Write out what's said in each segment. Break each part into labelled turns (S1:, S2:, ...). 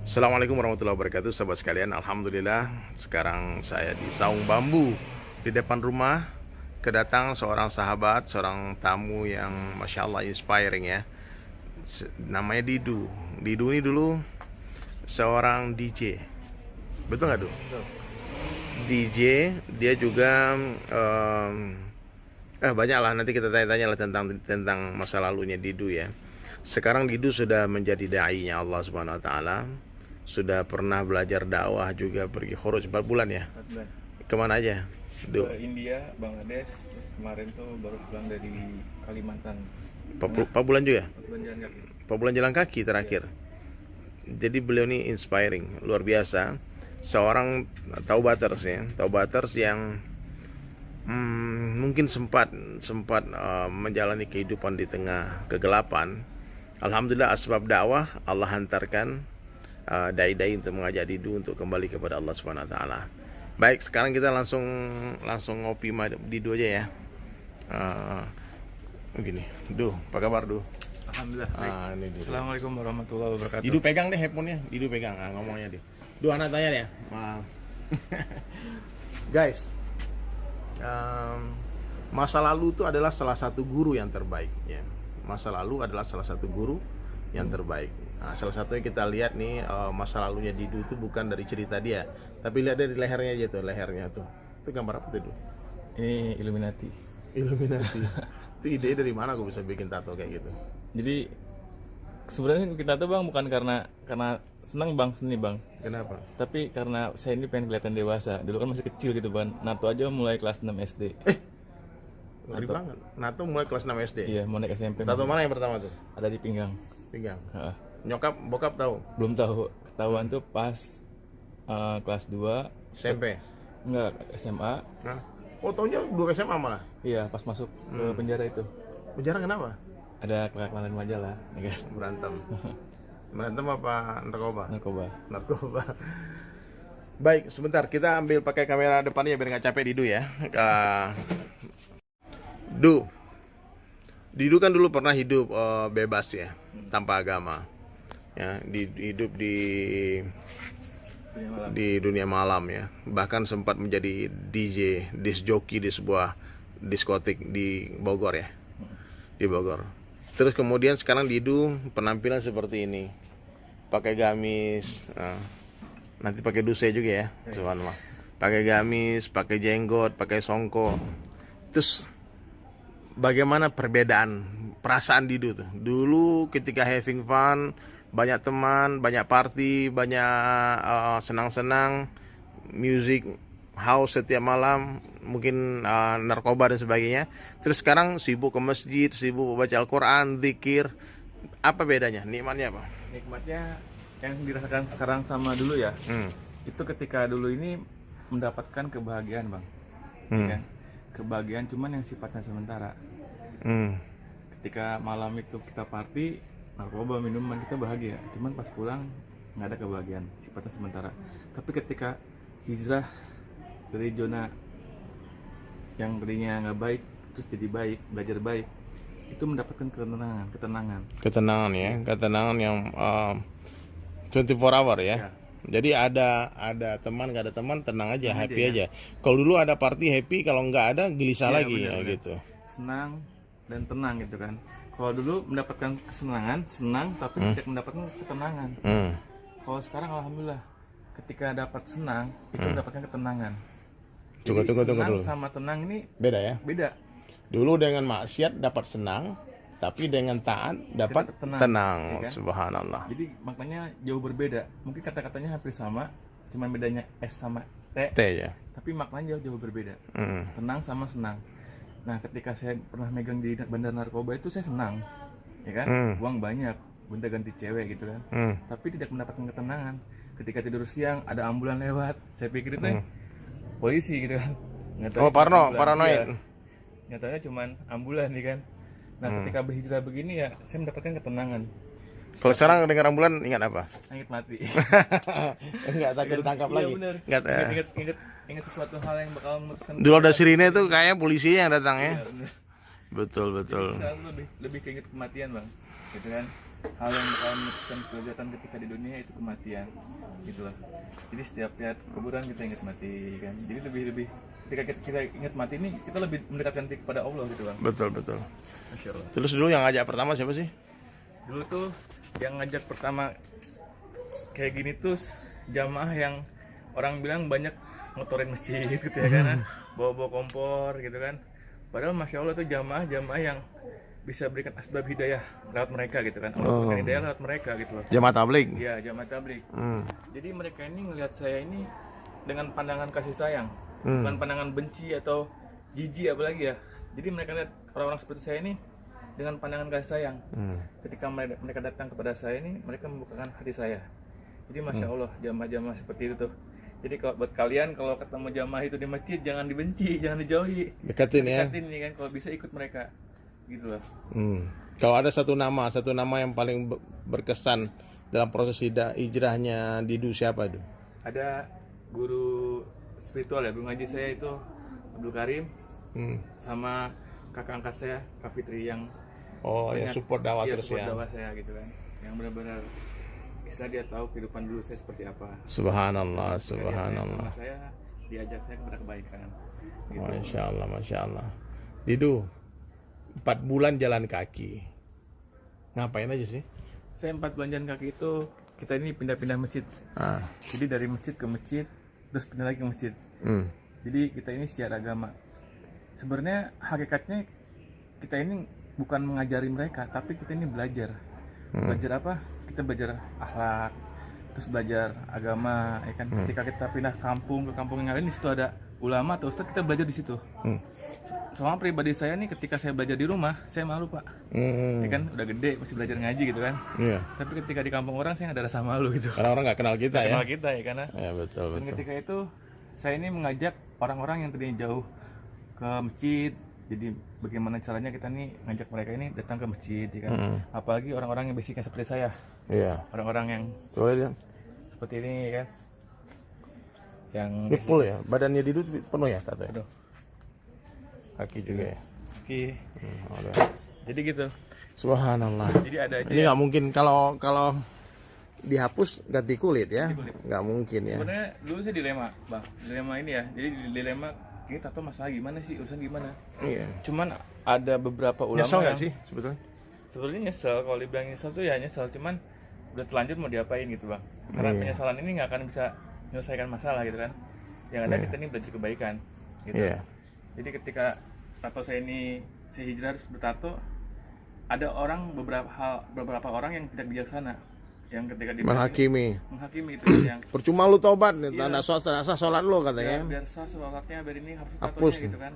S1: Assalamualaikum warahmatullahi wabarakatuh, sahabat sekalian. Alhamdulillah, sekarang saya di Saung Bambu di depan rumah. Kedatangan seorang sahabat, seorang tamu yang masya Allah inspiring ya. Namanya Didu. Didu ini dulu seorang DJ. Betul nggak, Du? DJ. Dia juga banyak lah, nanti kita tanya-tanya lah tentang masa lalunya Didu ya. Sekarang Didu sudah menjadi dai-nya Allah Subhanahu wa taala. Sudah pernah belajar dakwah, juga pergi khuruj 4 bulan ya.
S2: 4 bulan.
S1: Kemana aja?
S2: Ke India, Bangladesh, terus kemarin tuh baru pulang dari Kalimantan.
S1: 4 bulan juga?
S2: 4 bulan jalan kaki.
S1: 4 bulan jalan kaki terakhir. Jadi beliau ini inspiring, luar biasa. Seorang taubaters ya, taubaters yang mungkin sempat menjalani kehidupan di tengah kegelapan. Alhamdulillah asbab dakwah Allah hantarkan dai-dai untuk mengajak Didu untuk kembali kepada Allah Subhanahu wa taala. Baik, sekarang kita langsung ngopi Didu aja ya. Begini, Du, apa kabar, Du?
S2: Alhamdulillah. Baik.
S1: Ini Didu.
S2: Assalamualaikum warahmatullahi wabarakatuh.
S1: Didu pegang deh handphonenya, Didu pegang. Ngomongnya dia. Du, anak tanya deh. Guys, masa lalu itu adalah salah satu guru yang terbaik ya. Masa lalu adalah salah satu guru yang terbaik. Nah, salah satunya kita lihat nih, masa lalunya Didu itu bukan dari cerita dia, tapi lihat dari lehernya aja tuh, lehernya tuh. Itu gambar apa tuh, Du?
S2: Ini Illuminati.
S1: Illuminati. Itu ide dari mana aku bisa bikin tato kayak gitu?
S2: Jadi sebenarnya kita tuh Bang bukan karena senang Bang seni Bang.
S1: Kenapa?
S2: Tapi karena saya ini pengen kelihatan dewasa. Dulu kan masih kecil gitu Bang. Nato aja mulai kelas 6 SD.
S1: Ngeri banget. Nato mulai kelas 6 SD.
S2: Iya, mau naik SMP.
S1: Tato mana yang pertama tuh?
S2: Ada di pinggang.
S1: Pinggang.
S2: Heeh.
S1: Nyokap, bokap tahu?
S2: Belum tahu. Ketahuan tuh pas kelas 2
S1: SMP.
S2: enggak SMA.
S1: Nah. Oh, tahunnya 2 SMA malah.
S2: Iya, pas masuk ke penjara itu.
S1: Penjara kenapa?
S2: Ada kelak-kelakan majalah, ya kan?
S1: Berantem. Berantem apa narkoba?
S2: Narkoba.
S1: Narkoba. Baik, sebentar kita ambil pakai kamera depannya biar nggak capek Didu ya. Didu kan dulu pernah hidup bebas ya, tanpa agama. Ya, hidup di dunia malam ya. Bahkan sempat menjadi DJ, disc jockey di sebuah diskotik di Bogor ya. Di Bogor. Terus kemudian sekarang Didu penampilan seperti ini. Pakai gamis, nanti pakai duse juga ya, subhanallah. Pakai gamis, pakai jenggot, pakai songkok. Terus bagaimana perbedaan perasaan Didu tuh? Dulu ketika having fun, banyak teman, banyak party, banyak senang-senang, music house setiap malam, mungkin narkoba dan sebagainya. Terus sekarang sibuk ke masjid, sibuk baca Al-Quran, zikir. Apa bedanya? Nikmatnya apa?
S2: Nikmatnya yang dirasakan sekarang sama dulu ya. Itu ketika dulu ini mendapatkan kebahagiaan Bang. Ya kan? Kebahagiaan cuman yang sifatnya sementara. Ketika malam itu kita party, narkoba, minuman, kita bahagia. Cuman pas pulang nggak ada kebahagiaan, sifatnya sementara. Tapi ketika hijrah dari zona yang tadinya nggak baik terus jadi baik, belajar baik, itu mendapatkan ketenangan
S1: Ya, ketenangan yang 24 hour ya.
S2: Ya.
S1: Jadi ada teman, nggak ada teman, tenang aja, happy aja. Kalau dulu ada party happy, kalau nggak ada gelisah
S2: Iya,
S1: lagi
S2: benar.
S1: gitu.
S2: Senang dan tenang gitu kan. Kalau dulu mendapatkan kesenangan, senang tapi tidak mendapatkan ketenangan. Kalau sekarang alhamdulillah ketika dapat senang itu mendapatkan ketenangan.
S1: Tunggu
S2: Senang
S1: dulu.
S2: sama tenang ini
S1: Beda ya.
S2: beda.
S1: Dulu dengan maksiat dapat senang, tapi dengan taat dapat
S2: Tenang,
S1: tenang.
S2: ya kan?
S1: Subhanallah.
S2: Jadi maknanya jauh berbeda. Mungkin kata-katanya hampir sama, cuma bedanya S sama T,
S1: T ya.
S2: tapi maknanya jauh berbeda. Tenang sama senang. Nah, ketika saya pernah megang di bandar narkoba itu saya senang, ya kan? Uang banyak, gonta-ganti cewek gitu kan. Tapi tidak mendapatkan ketenangan. Ketika tidur siang ada ambulan lewat, saya pikir itu polisi gitu kan.
S1: Oh, paranoid.
S2: Nyatanya cuman ambulan nih kan. Nah, ketika berhijrah begini ya, saya mendapatkan ketenangan.
S1: Kalau sekarang dengar ambulan ingat apa?
S2: Ingat mati.
S1: Enggak takut ditangkap lagi.
S2: Bener.
S1: Enggak.
S2: Ingat sesuatu hal yang bakal memutuskan.
S1: Dulu ada sirine itu kayaknya polisi yang datang ya.
S2: Bener.
S1: Betul.
S2: Sekarang lebih keinget kematian Bang, gitu kan. hal yang bakal memutuskan kelezatan ketika di dunia itu kematian, gitu loh. Jadi setiap lihat kuburan kita ingat mati kan. Jadi lebih ketika kita ingat mati ini kita lebih mendekatkan diri kepada Allah gitu bang.
S1: Betul betul.
S2: Masya Allah.
S1: Terus dulu yang ngajak pertama siapa sih?
S2: Dulu tuh yang ngajak pertama kayak gini tuh jamaah yang orang bilang banyak ngotorin masjid gitu ya kan, bawa kompor gitu kan. Padahal masya Allah tuh jamaah yang bisa berikan asbab hidayah lewat mereka gitu kan. Allah berikan hidayah lewat mereka gitu loh.
S1: Jamaah tabligh.
S2: Iya, jamaah tabligh. Jadi mereka ini ngelihat saya ini dengan pandangan kasih sayang, bukan pandangan benci atau jijik apalagi ya. Jadi mereka lihat orang-orang seperti saya ini dengan pandangan kasih sayang. Ketika mereka datang kepada saya ini, mereka membukakan hati saya. Jadi masya Allah jamaah-jamaah seperti itu tuh. Jadi kalau buat kalian kalau ketemu jamaah itu di masjid jangan dibenci, jangan dijauhi.
S1: Dekatin ya.
S2: Dekatin nih kan kalau bisa ikut mereka. Gitu loh.
S1: Kalau ada satu nama yang paling berkesan dalam proses hijrahnya Didu siapa itu?
S2: Ada guru spiritual ya, guru ngaji saya itu Abdul Karim, sama kakak angkat saya Kak Fitri yang
S1: yang support dakwah terus
S2: support
S1: ya.
S2: dakwah saya gitu kan, yang benar-benar istilah dia tahu kehidupan dulu saya seperti apa.
S1: Subhanallah,
S2: Sama
S1: subhanallah.
S2: saya diajak saya kepada kebaikan. Gitu.
S1: Masya Allah, masya Allah. Didu, 4 bulan jalan kaki. Ngapain aja sih?
S2: Saya 4 bulan jalan kaki itu kita ini pindah-pindah masjid. Jadi dari masjid ke masjid, terus pindah lagi ke masjid. Jadi kita ini syiar agama. Sebenarnya hakikatnya kita ini bukan mengajari mereka, tapi kita ini belajar. Belajar apa? Kita belajar akhlak, terus belajar agama, ya kan? Ketika kita pindah kampung ke kampung yang lain, di situ ada ulama atau ustadz, kita belajar di situ. Soalnya pribadi saya nih, ketika saya belajar di rumah, saya malu pak. Ya kan, udah gede, masih belajar ngaji gitu kan.
S1: Iya.
S2: Tapi ketika di kampung orang, saya nggak ada rasa malu gitu.
S1: Karena orang nggak kenal kita ya.
S2: Kenal kita ya, karena.
S1: Ya betul
S2: Dan
S1: betul.
S2: ketika itu, saya ini mengajak orang-orang yang tadinya jauh ke masjid. Jadi bagaimana caranya kita nih ngajak mereka ini datang ke masjid, ya kan. Apalagi orang-orang yang basicnya seperti saya.
S1: Iya.
S2: Orang-orang yang
S1: Coba lihat.
S2: seperti ini ya kan. Yang
S1: Ini full ya. Badannya Didu penuh ya tato ya?
S2: Aduh.
S1: Kaki juga ya.
S2: Oke.
S1: Ada.
S2: Jadi gitu.
S1: Subhanallah.
S2: Jadi ada aja.
S1: Ini nggak mungkin kalau dihapus ganti kulit ya.
S2: Ganti kulit.
S1: Nggak mungkin ya.
S2: Sebenarnya dulu saya dilema, bang. Dilema ini ya. Jadi dilema ini tato masalah gimana sih, urusan gimana?
S1: Iya.
S2: Cuman ada beberapa ulama
S1: Nyesel nggak
S2: yang
S1: sih sebetulnya?
S2: sebenarnya nyesel. Kalau dibilang nyesel tuh ya nyesel. Cuman udah terlanjur mau diapain gitu bang. Karena penyesalan ini nggak akan bisa menyelesaikan masalah gitu kan. Yang ada kita ini belajar kebaikan. Gitu.
S1: Iya.
S2: Jadi ketika tato saya ini saya hijrah harus bertato, ada orang beberapa orang yang tidak bijaksana yang ketika di
S1: Menghakimi.
S2: itu yang
S1: Percuma lu tobat nih, tanda sholat lu katanya.
S2: biar sah sholatnya, biar ini hapus
S1: Hapus.
S2: tatonya gitu kan.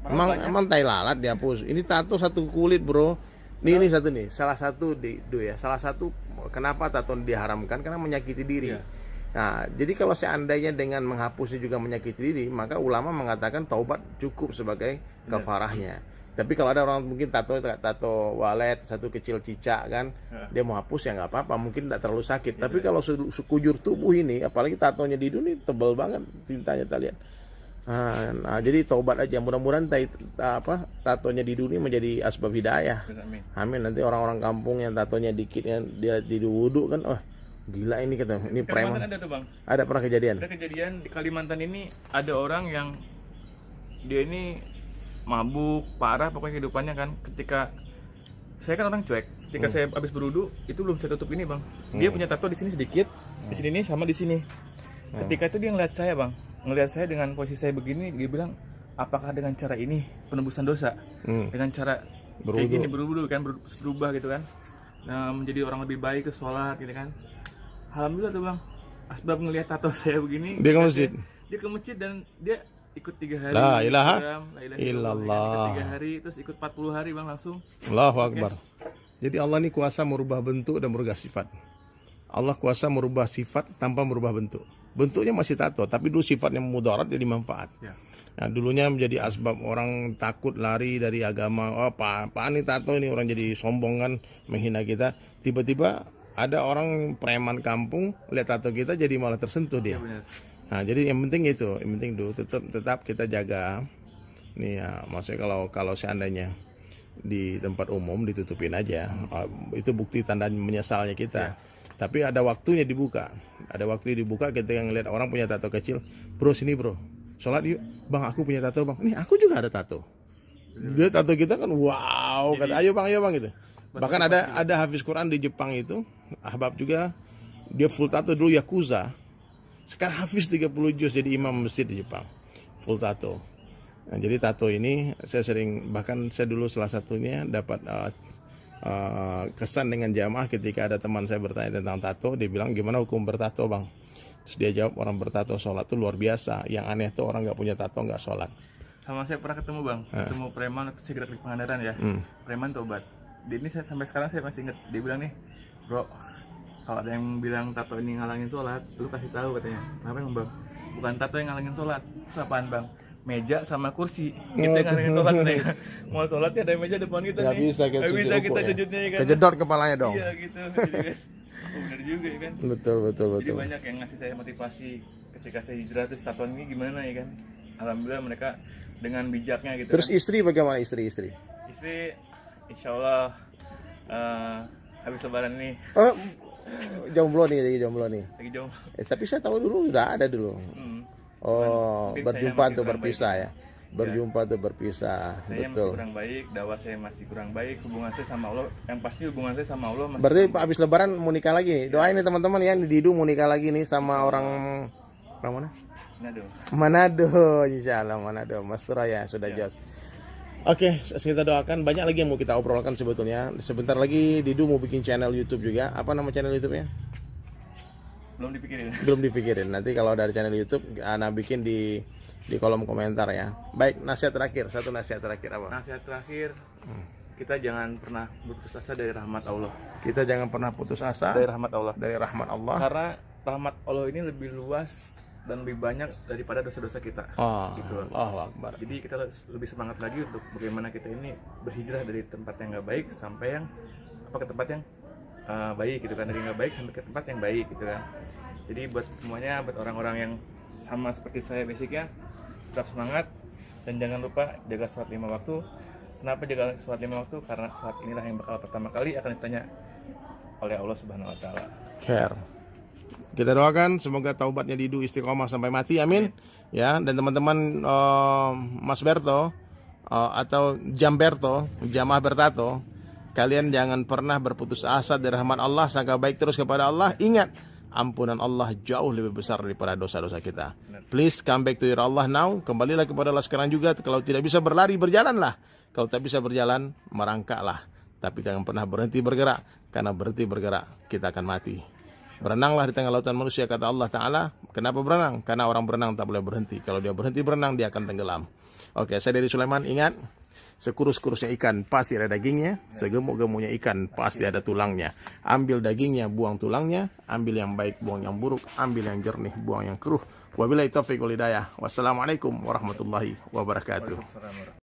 S2: Malah
S1: Emang
S2: banyak-
S1: emang tai lalat dihapus. Ini tato satu kulit, Bro. Ini satu nih, salah satu ya. Salah satu kenapa tato diharamkan karena menyakiti diri.
S2: Iya.
S1: Nah, jadi kalau seandainya dengan menghapusnya juga menyakiti diri, maka ulama mengatakan taubat cukup sebagai kafarahnya. Tapi kalau ada orang mungkin tato walet, satu kecil cicak kan, dia mau hapus ya nggak apa-apa, mungkin tidak terlalu sakit. Tapi kalau sekujur tubuh ini, apalagi tatonya di dunia tebal banget tintanya kita lihat. Nah, jadi taubat aja. Mudah-mudahan tatonya di dunia menjadi asbab hidayah.
S2: Amin.
S1: Amin. Nanti orang-orang kampung yang tatonya dikit yang dia di wudhu kan, gila ini kata, ini
S2: Kalimantan
S1: preman.
S2: ada tuh bang.
S1: Ada pernah kejadian?
S2: Ada kejadian di Kalimantan ini ada orang yang dia ini mabuk parah pokoknya kehidupannya kan. Ketika saya kan orang cuek, ketika saya habis berwudu itu belum saya tutup ini bang. Dia punya tato di sini sedikit, di sini nih sama di sini. Ketika itu dia ngeliat saya bang, ngeliat saya dengan posisi saya begini, dia bilang apakah dengan cara ini penebusan dosa? Dengan cara kayak gini berwudu kan berubah gitu kan. Nah, menjadi orang lebih baik ke sholat gitu kan. Alhamdulillah tuh bang, asbab ngelihat tato saya begini.
S1: Dia ke masjid?
S2: Dia ke masjid dan dia ikut 3 hari.
S1: La ilaha
S2: illallah. Ikut 3 hari, terus ikut 40 hari bang langsung.
S1: Allahu Akbar. Jadi Allah ini kuasa merubah bentuk dan merubah sifat. Allah kuasa merubah sifat tanpa merubah bentuk. Bentuknya masih tato, tapi dulu sifatnya mudarat jadi manfaat.
S2: Ya.
S1: Nah, dulunya menjadi asbab orang takut lari dari agama. Apaan nih tato ini, orang jadi sombong kan, menghina kita. Tiba-tiba ada orang preman kampung lihat tato kita jadi malah tersentuh dia.
S2: Benar.
S1: Nah, jadi yang penting itu, yang penting dulu tetap kita jaga. Nih ya, maksudnya kalau seandainya di tempat umum ditutupin aja. Itu bukti tanda menyesalnya kita. Tapi ada waktunya dibuka. Ada waktu dibuka ketika ngeliat orang punya tato kecil. Bro sini bro, sholat yuk. Bang aku punya tato bang. Nih aku juga ada tato. Dia tato kita kan wow. Kata ayo bang gitu. Bahkan ada hafiz Quran di Jepang itu. Ahbab juga. Dia full tato dulu Yakuza. Sekarang hafiz 30 juz jadi imam masjid di Jepang. Full tato. Nah, jadi tato ini saya sering, bahkan saya dulu salah satunya dapat kesan dengan jamaah ketika ada teman saya bertanya tentang tato. Dia bilang gimana hukum bertato bang? Terus dia jawab orang bertato sholat tuh luar biasa. Yang aneh tuh orang nggak punya tato nggak sholat.
S2: Sama saya pernah ketemu bang, ketemu preman waktu saya gerak di Pangandaran ya. Preman tobat. Dia ini sampai sekarang saya masih inget. Dia bilang nih, bro, kalau ada yang bilang tato ini ngalangin sholat, lu kasih tahu katanya. Kenapa emang bang? Bukan tato yang ngalangin sholat. Terus apaan bang? Meja sama kursi kita yang ngalangin sholat nih. Mau sholatnya ada meja depan kita
S1: Nggak
S2: nih.
S1: bisa kita
S2: sujudnya ya kan.
S1: Kejedot kepalanya dong.
S2: Iya gitu. Jadi kan, benar juga ya kan.
S1: Betul.
S2: Jadi banyak yang ngasih saya motivasi ketika saya hijrah terus tatoan ini gimana ya kan. Alhamdulillah mereka dengan bijaknya gitu.
S1: Terus
S2: kan.
S1: istri bagaimana istri?
S2: Istri insya Allah habis lebaran ini
S1: Jomblo nih, lagi jomblo nih.
S2: lagi jomblo.
S1: Tapi saya tahu dulu udah ada dulu. Oh,
S2: Mungkin
S1: berjumpa
S2: saya
S1: tuh
S2: masih
S1: berpisah ya. Berjumpa tuh berpisah.
S2: Saya masih
S1: Betul.
S2: kurang baik, dakwah saya masih kurang baik, hubungan saya sama Allah, yang pasti hubungan saya sama Allah masih.
S1: Berarti habis lebaran mau nikah lagi nih. Doain nih teman-teman ya, Didu mau nikah lagi nih sama orang mana? Manado, insyaallah Manado. Mas Turaya sudah jos. Oke, kita doakan. Banyak lagi yang mau kita obrolkan sebetulnya. Sebentar lagi Didu mau bikin channel YouTube juga. Apa nama channel YouTube-nya? Belum dipikirin. Nanti kalau dari channel YouTube Ana bikin di kolom komentar ya. Baik, nasihat terakhir. Satu nasihat terakhir apa?
S2: Nasihat terakhir, kita jangan pernah putus asa dari rahmat Allah.
S1: Kita jangan pernah putus asa
S2: Dari rahmat Allah.
S1: dari rahmat Allah.
S2: Karena rahmat Allah ini lebih luas dan lebih banyak daripada dosa-dosa kita. Gitu loh.
S1: Allahu Akbar.
S2: Jadi kita lebih semangat lagi untuk bagaimana kita ini berhijrah dari tempat yang nggak baik sampai yang ke tempat yang baik gitu kan, dari nggak baik sampai ke tempat yang baik gitu kan. Jadi buat semuanya, buat orang-orang yang sama seperti saya basicnya, tetap semangat dan jangan lupa jaga sholat 5 waktu. Kenapa jaga sholat 5 waktu? Karena sholat inilah yang bakal pertama kali akan ditanya oleh Allah Subhanahu Wa Taala.
S1: Care. Kita doakan semoga taubatnya Didu istiqomah sampai mati, amin. Ya, dan teman-teman Mas Berto atau Jamberto, Jamaah Bertato, kalian jangan pernah berputus asa dari rahmat Allah, sangka baik terus kepada Allah. Ingat, ampunan Allah jauh lebih besar daripada dosa-dosa kita. Please come back to your Allah now. Kembalilah kepada Allah sekarang juga. Kalau tidak bisa berlari, berjalanlah. Kalau tak bisa berjalan, merangkaklah. Tapi jangan pernah berhenti bergerak. Karena berhenti bergerak, kita akan mati. Berenanglah di tengah lautan manusia, kata Allah Ta'ala. Kenapa berenang? Karena orang berenang tak boleh berhenti. Kalau dia berhenti berenang, dia akan tenggelam. Oke, saya dari Sulaiman. Ingat, sekurus-kurusnya ikan pasti ada dagingnya, segemuk-gemuknya ikan pasti ada tulangnya. Ambil dagingnya, buang tulangnya. Ambil yang baik, buang yang buruk. Ambil yang jernih, buang yang keruh. Wabillahi taufiq wal hidayah. Wassalamualaikum warahmatullahi wabarakatuh.